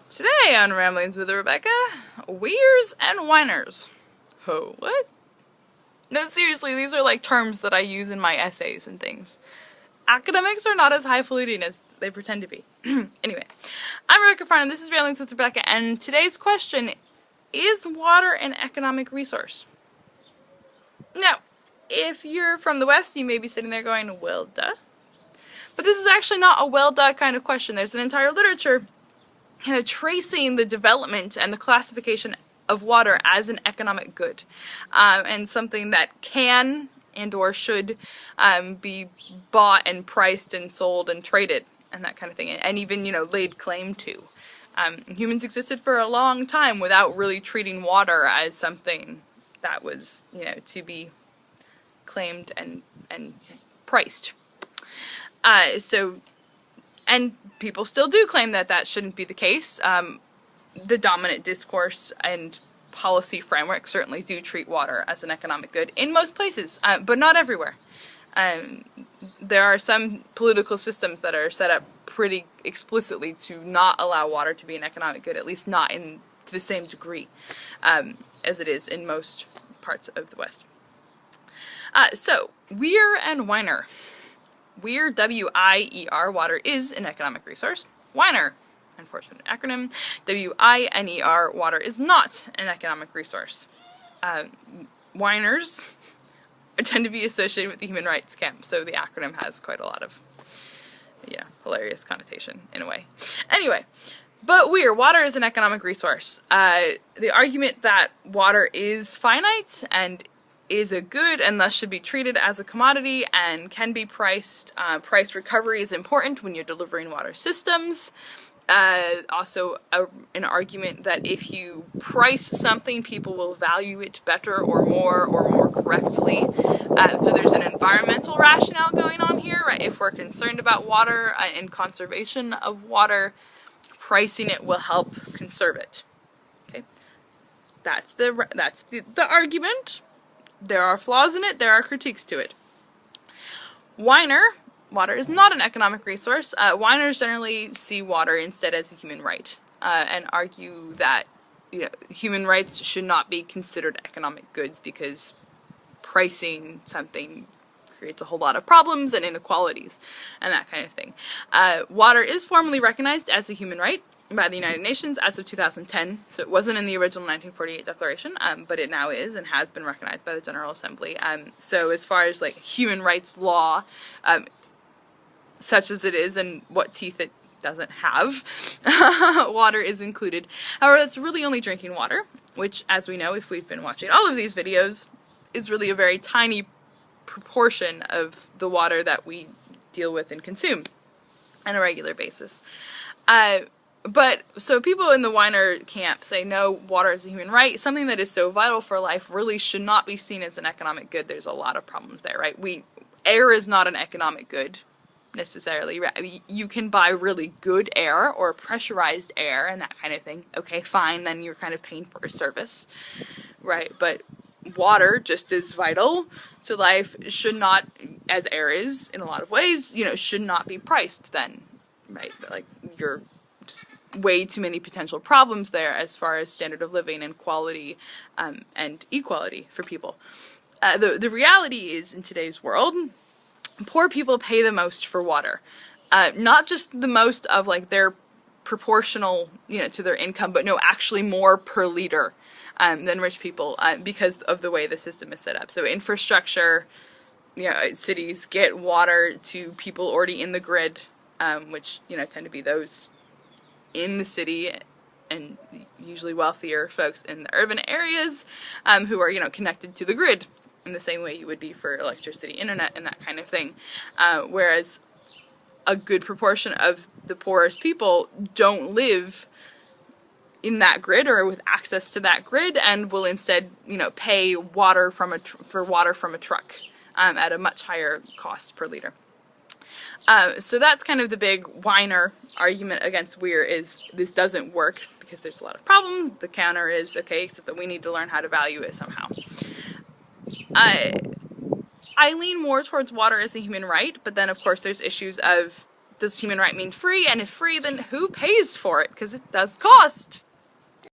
Today on Ramblings with Rebecca, WIERs and WINERs. Oh, what? No, seriously, these are like terms that I use in my essays and things. Academics are not as highfalutin as they pretend to be. Anyway, I'm Rebecca Farnum, this is Ramblings with Rebecca, and today's question is water an economic resource? Now, if you're from the West, you may be sitting there going, well, duh. But this is actually not a well, duh kind of question. There's an entire literature kind of tracing the development and the classification of water as an economic good, and something that can and or should be bought and priced and sold and traded and that kind of thing, and even, you know, laid claim to. Humans existed for a long time without really treating water as something that was, you know, to be claimed and priced. And people still do claim that that shouldn't be the case. The dominant discourse and policy framework certainly do treat water as an economic good in most places, but not everywhere. There are some political systems that are set up pretty explicitly to not allow water to be an economic good, at least not to the same degree as it is in most parts of the West. So, WIER and WINER. WIER, W-I-E-R, water is an economic resource. WINER, unfortunate acronym, W-I-N-E-R, water is not an economic resource. WINERs tend to be associated with the human rights camp, so the acronym has quite a lot of, yeah, hilarious connotation in a way. Anyway, but WIER, water is an economic resource. The argument that water is finite and is a good and thus should be treated as a commodity and can be priced. Price recovery is important when you're delivering water systems. Also an argument that if you price something, people will value it better or more correctly. So there's an environmental rationale going on here, right? If we're concerned about water and conservation of water, pricing it will help conserve it. Okay, that's the argument. There are flaws in it, there are critiques to it. WINER, water is not an economic resource. WINERs generally see water instead as a human right, and argue that, you know, human rights should not be considered economic goods because pricing something creates a whole lot of problems and inequalities and that kind of thing. Water is formally recognized as a human right by the United Nations as of 2010, so it wasn't in the original 1948 declaration, but it now is and has been recognized by the General Assembly. So as far as like human rights law, such as it is and what teeth it doesn't have, water is included. However, that's really only drinking water, which, as we know, if we've been watching all of these videos, is really a very tiny proportion of the water that we deal with and consume on a regular basis. But, so people in the WINER camp say, no, water is a human right. Something that is so vital for life really should not be seen as an economic good. There's a lot of problems there, right? Air is not an economic good, necessarily. You can buy really good air or pressurized air and that kind of thing. Okay, fine, then you're kind of paying for a service, right? But water, just as vital to life, should not, as air is in a lot of ways, you know, should not be priced then, right? Like, you're way too many potential problems there as far as standard of living and quality and equality for people. The reality is, in today's world, poor people pay the most for water. Not just the most of like their proportional, you know, to their income, but no, actually more per liter than rich people because of the way the system is set up. So infrastructure, you know, cities get water to people already in the grid, which, you know, tend to be those in the city and usually wealthier folks in the urban areas who are, you know, connected to the grid in the same way you would be for electricity, internet, and that kind of thing. Whereas a good proportion of the poorest people don't live in that grid or with access to that grid and will instead, you know, pay water for water from a truck at a much higher cost per liter. So that's kind of the big WINER argument against WIER, is this doesn't work because there's a lot of problems. The counter is, okay, except that we need to learn how to value it somehow. I lean more towards water as a human right, but then of course there's issues of does human right mean free? And if free, then who pays for it? Because it does cost.